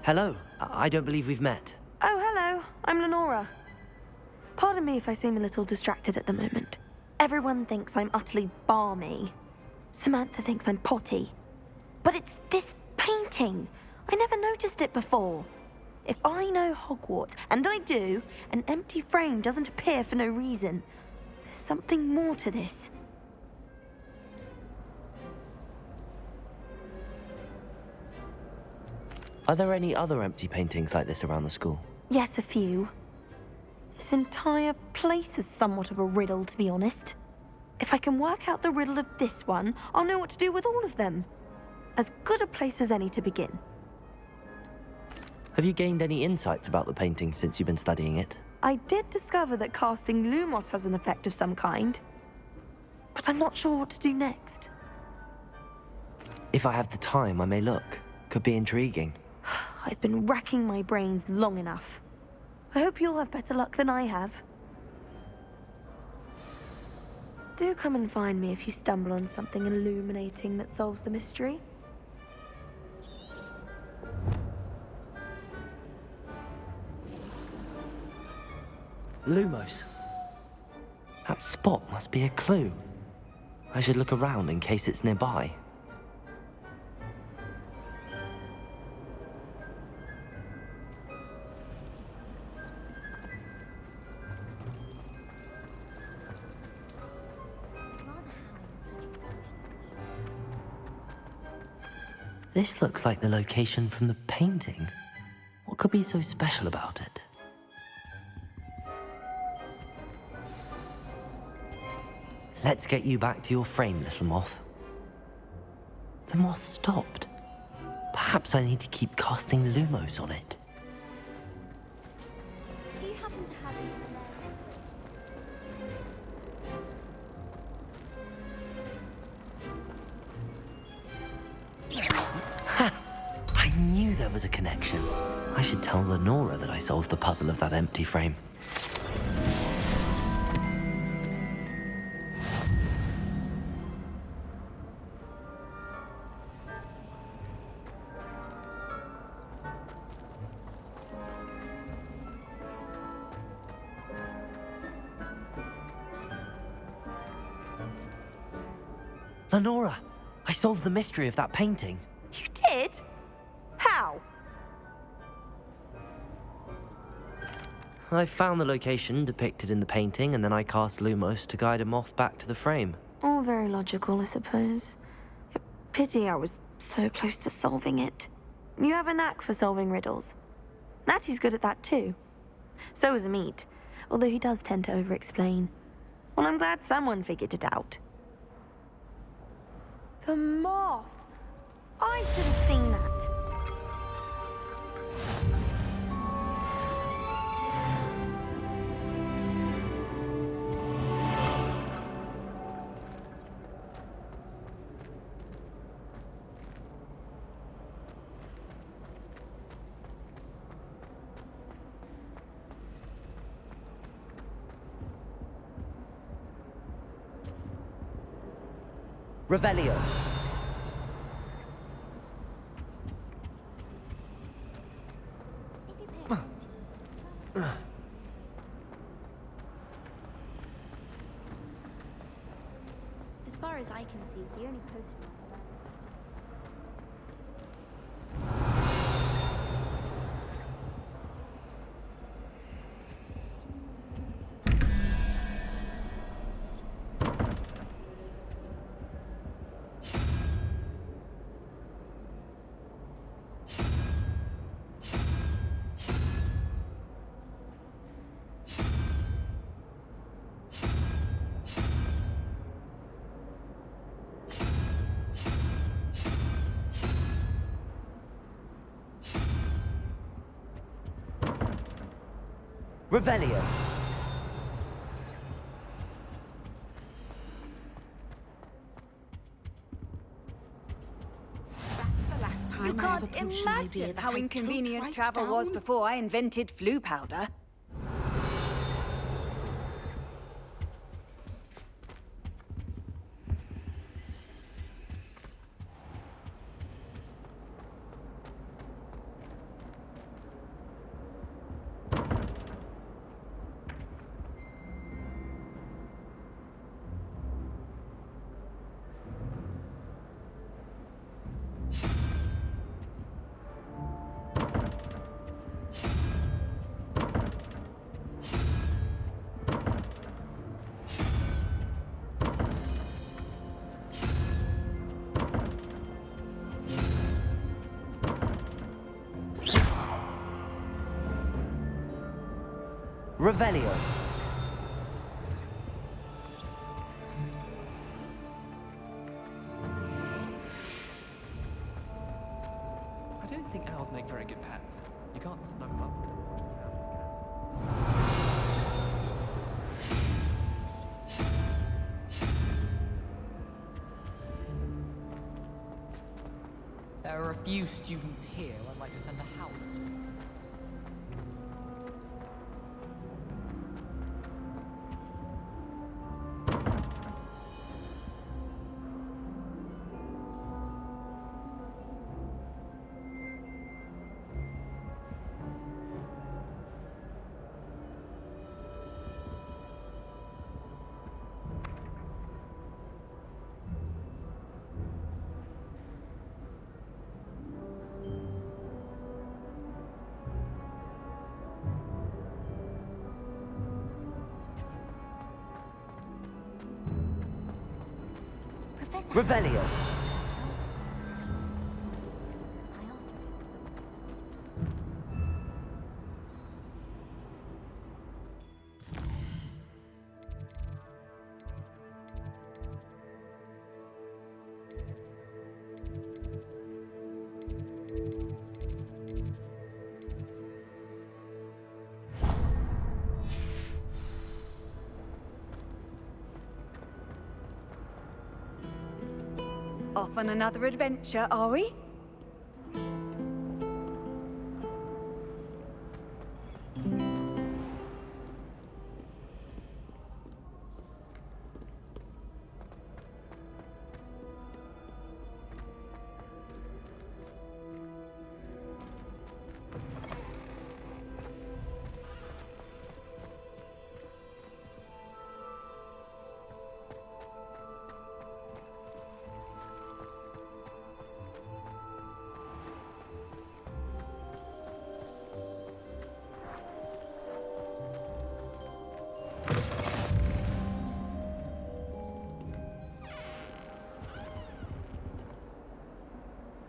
Hello. I don't believe we've met. Oh, hello. I'm Lenora. Pardon me if I seem a little distracted at the moment. Everyone thinks I'm utterly balmy. Samantha thinks I'm potty. But it's this painting. I never noticed it before. If I know Hogwarts, and I do, an empty frame doesn't appear for no reason. There's something more to this. Are there any other empty paintings like this around the school? Yes, a few. This entire place is somewhat of a riddle, to be honest. If I can work out the riddle of this one, I'll know what to do with all of them. As good a place as any to begin. Have you gained any insights about the painting since you've been studying it? I did discover that casting Lumos has an effect of some kind. But I'm not sure what to do next. If I have the time, I may look. Could be intriguing. I've been racking my brains long enough. I hope you'll have better luck than I have. Do come and find me if you stumble on something illuminating that solves the mystery. Lumos. That spot must be a clue. I should look around in case it's nearby. This looks like the location from the painting. What could be so special about it? Let's get you back to your frame, little moth. The moth stopped. Perhaps I need to keep casting Lumos on it. Do you happen to have any I knew there was a connection. I should tell Lenora that I solved the puzzle of that empty frame. Lenora, I solved the mystery of that painting. You did? How? I found the location depicted in the painting, and then I cast Lumos to guide a moth back to the frame. All very logical, I suppose. Pity I was so close to solving it. You have a knack for solving riddles. Natty's good at that too. So is Amit, although he does tend to over-explain. Well, I'm glad someone figured it out. The moth! I should have seen that. Revelio. As far as I can see, the only Pokemon Revelio. You can't imagine how inconvenient travel was before I invented flu powder. Revelio. I don't think owls make very good pets. You can't snug them up. There are a few students here I'd like to send a howler to. Revelio. Off on another adventure, are we?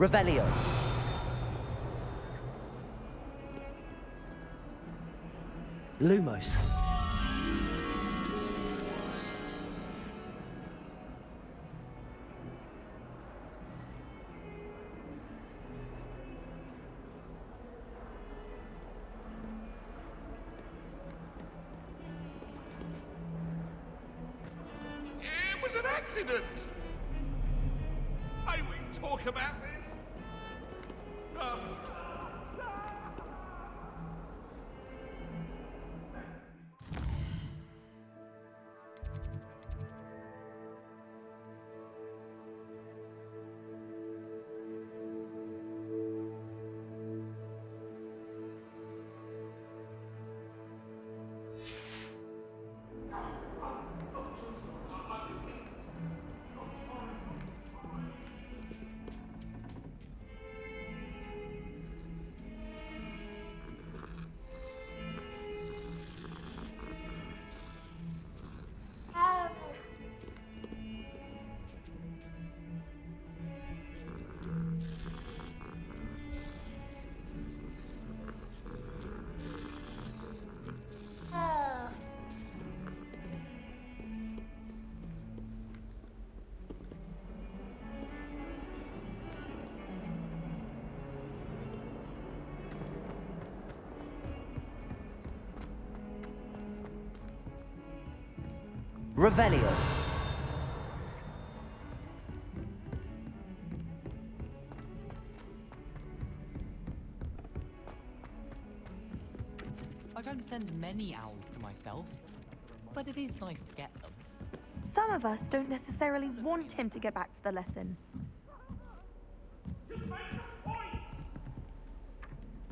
Revelio. Lumos. It was an accident! I won't talk about this. Revelio. I don't send many owls to myself, but it is nice to get them. Some of us don't necessarily want him to get back to the lesson.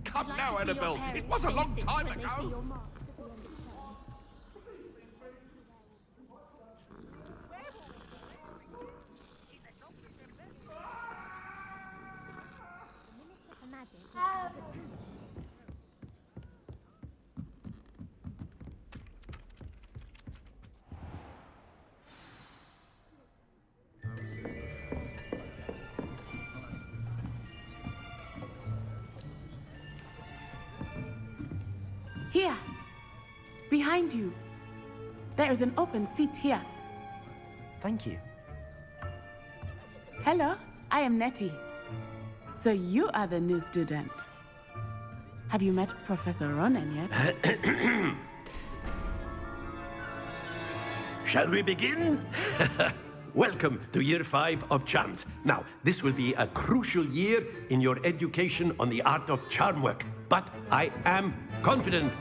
Come I'd like now, to see your Annabelle. It parents' was a long faces time when they see ago. your marks at the end of term. The Minister for Magic is Here. Behind you. There is an open seat here. Thank you. Hello, I am Nettie. So you are the new student. Have you met Professor Ronan yet? Shall we begin? Welcome to Year 5 of Charms. Now, this will be a crucial year in your education on the art of charm work. But I am confident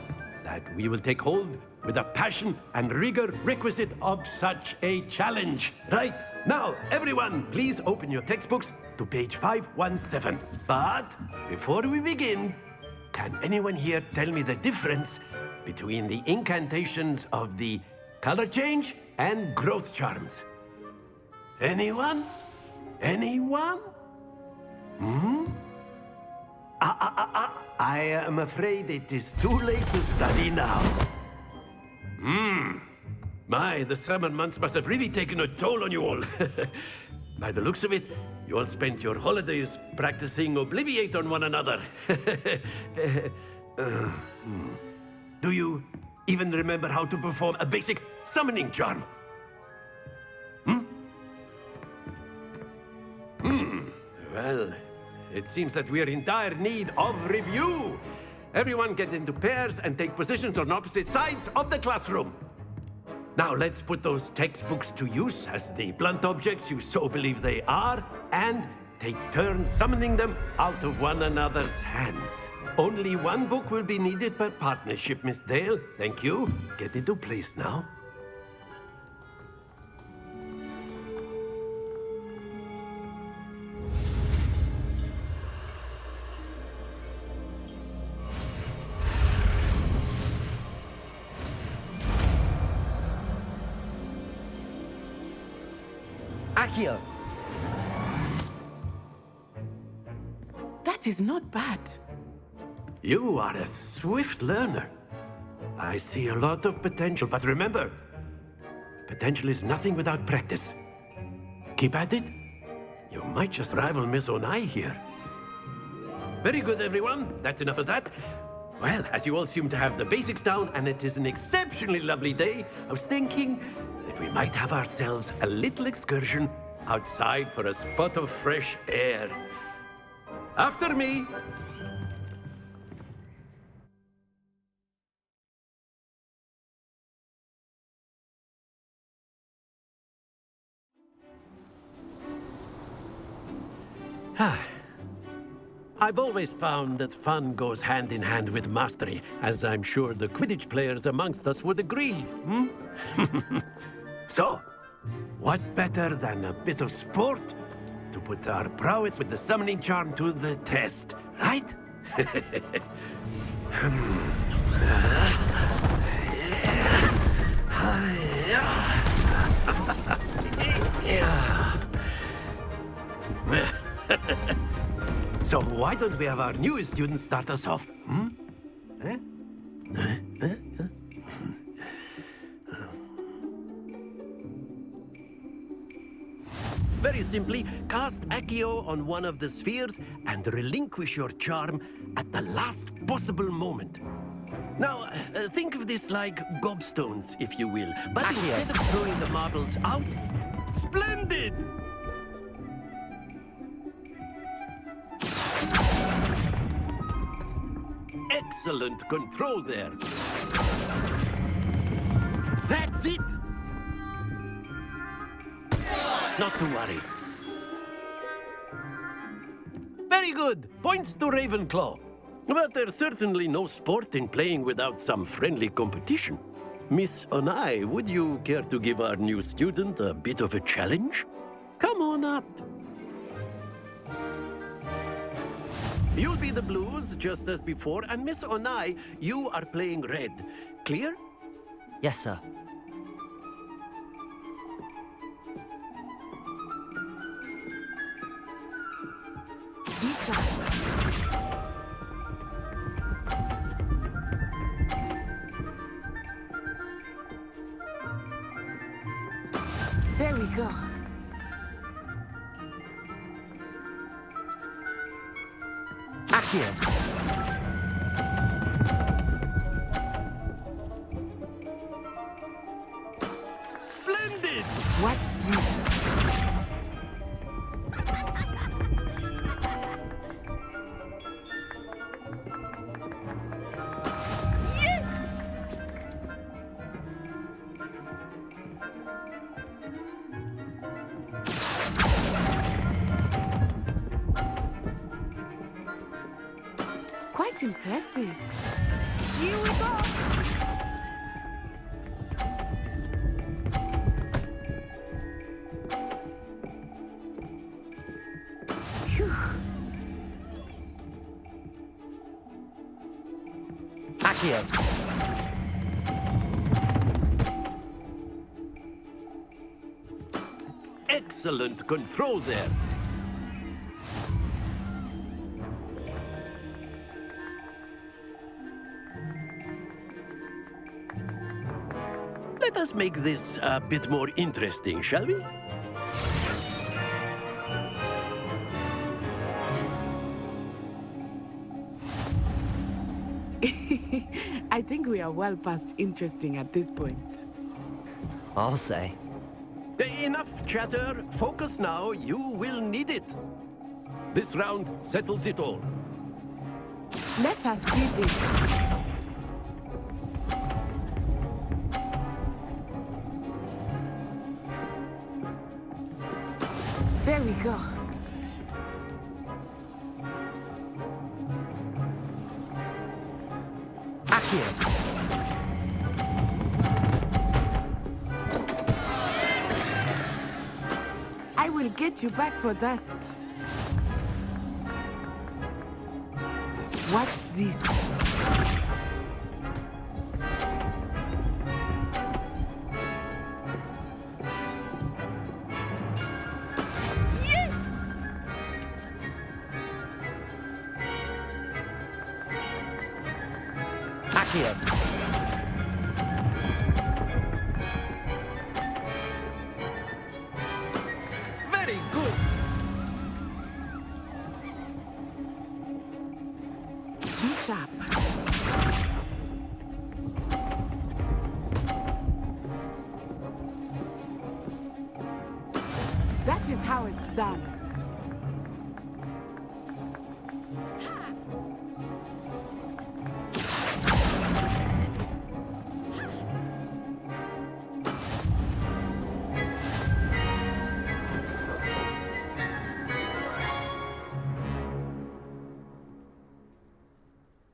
that we will take hold with the passion and rigor requisite of such a challenge. Right, now, everyone, please open your textbooks to page 517. But before we begin, can anyone here tell me the difference between the incantations of the color change and growth charms? Anyone? Anyone? I am afraid it is too late to study now. My, the summer months must have really taken a toll on you all. By the looks of it, you all spent your holidays practicing Obliviate on one another. Do you even remember how to perform a basic summoning charm? Well, it seems that we are in dire need of review. Everyone get into pairs and take positions on opposite sides of the classroom. Now let's put those textbooks to use as the blunt objects you so believe they are, and take turns summoning them out of one another's hands. Only one book will be needed per partnership, Miss Dale. Thank you. Get into place now. Accio! That is not bad. You are a swift learner. I see a lot of potential, but remember, potential is nothing without practice. Keep at it. You might just rival Miss Onai here. Very good, everyone. That's enough of that. Well, as you all seem to have the basics down, and it is an exceptionally lovely day, I was thinking that we might have ourselves a little excursion outside for a spot of fresh air. After me. I've always found that fun goes hand in hand with mastery, as I'm sure the Quidditch players amongst us would agree, So, what better than a bit of sport to put our prowess with the summoning charm to the test, right? So why don't we have our newest student start us off? Very simply, cast Accio on one of the spheres and relinquish your charm at the last possible moment. Now, think of this like gobstones, if you will. But instead of throwing the marbles out, splendid! Excellent control there. That's it! Not to worry. Very good. Points to Ravenclaw. But there's certainly no sport in playing without some friendly competition. Miss Onai, would you care to give our new student a bit of a challenge? Come on up. You'll be the blues, just as before, and Miss Onai, you are playing red. Clear? Yes, sir. There we go. Accio! Watch this. Quite impressive. Here we go! Phew. Accio! Excellent control there. Let us make this a bit more interesting, shall we? I think we are well past interesting at this point. I'll say. Enough chatter. Focus now. You will need it. This round settles it all. Let us see this. There we go. Accio! I will get you back for that. Watch this. Accio! Very good. Be sharp. That is how it's done.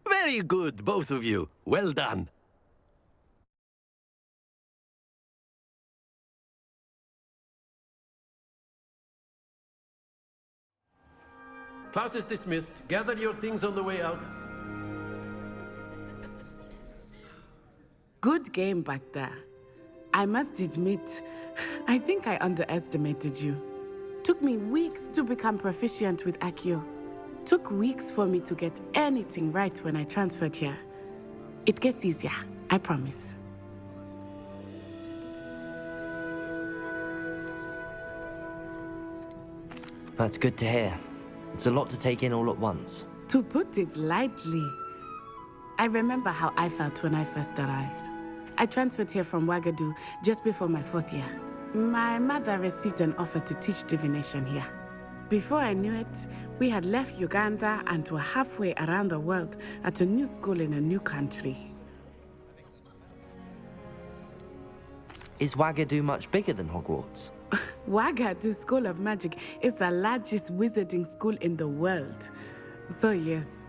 Very good, both of you. Well done. Class is dismissed. Gather your things on the way out. Good game back there. I must admit, I think I underestimated you. Took me weeks to become proficient with Accio. Took weeks for me to get anything right when I transferred here. It gets easier, I promise. That's good to hear. It's a lot to take in all at once. To put it lightly, I remember how I felt when I first arrived. I transferred here from Ouagadougou just before my 4th year. My mother received an offer to teach divination here. Before I knew it, we had left Uganda and were halfway around the world at a new school in a new country. Is Ouagadougou much bigger than Hogwarts? Ouagadougou School of Magic is the largest wizarding school in the world. So yes,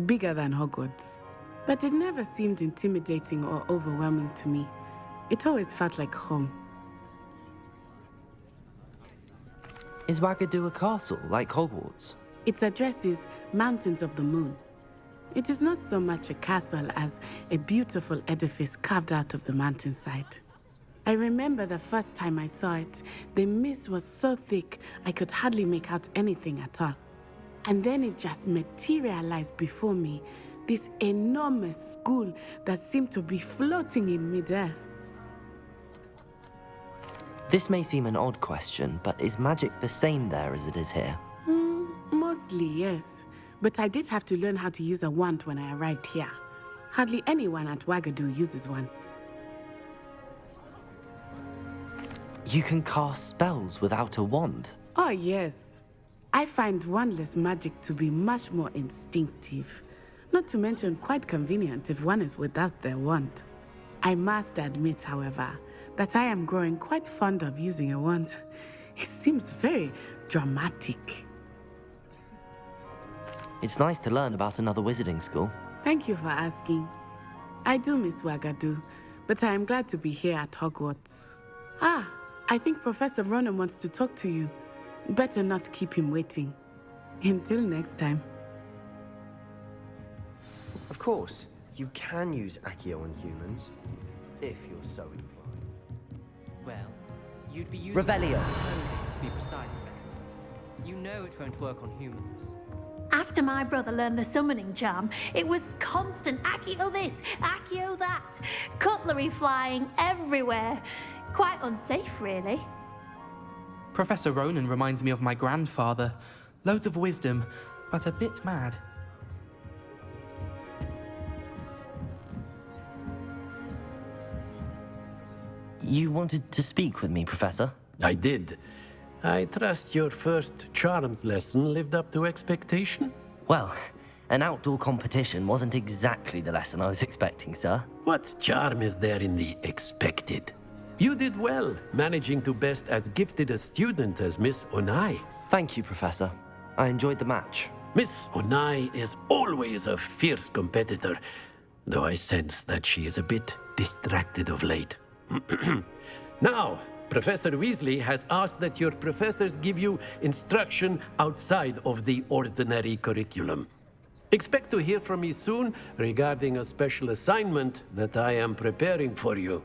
bigger than Hogwarts. But it never seemed intimidating or overwhelming to me. It always felt like home. Is Ouagadougou a castle, like Hogwarts? Its address is Mountains of the Moon. It is not so much a castle as a beautiful edifice carved out of the mountainside. I remember the first time I saw it, the mist was so thick I could hardly make out anything at all. And then it just materialized before me, this enormous school that seemed to be floating in midair. This may seem an odd question, but is magic the same there as it is here? Mostly, yes. But I did have to learn how to use a wand when I arrived here. Hardly anyone at Ouagadougou uses one. You can cast spells without a wand. Oh, yes. I find wandless magic to be much more instinctive. Not to mention quite convenient if one is without their wand. I must admit, however, that I am growing quite fond of using a wand. It seems very dramatic. It's nice to learn about another wizarding school. Thank you for asking. I do miss Wagadu, but I am glad to be here at Hogwarts. Ah, I think Professor Ronan wants to talk to you. Better not keep him waiting. Until next time. Of course, you can use Accio on humans, if you're so inclined. Well, you'd be using Revelio. to be precise, Becky. You know it won't work on humans. After my brother learned the summoning charm, it was constant Accio this, Accio that. Cutlery flying everywhere. Quite unsafe, really. Professor Ronan reminds me of my grandfather. Loads of wisdom, but a bit mad. You wanted to speak with me, Professor? I did. I trust your first charms lesson lived up to expectation? Well, an outdoor competition wasn't exactly the lesson I was expecting, sir. What charm is there in the expected? You did well, managing to best as gifted a student as Miss Onai. Thank you, Professor. I enjoyed the match. Miss Onai is always a fierce competitor, though I sense that she is a bit distracted of late. Now, Professor Weasley has asked that your professors give you instruction outside of the ordinary curriculum. Expect to hear from me soon regarding a special assignment that I am preparing for you.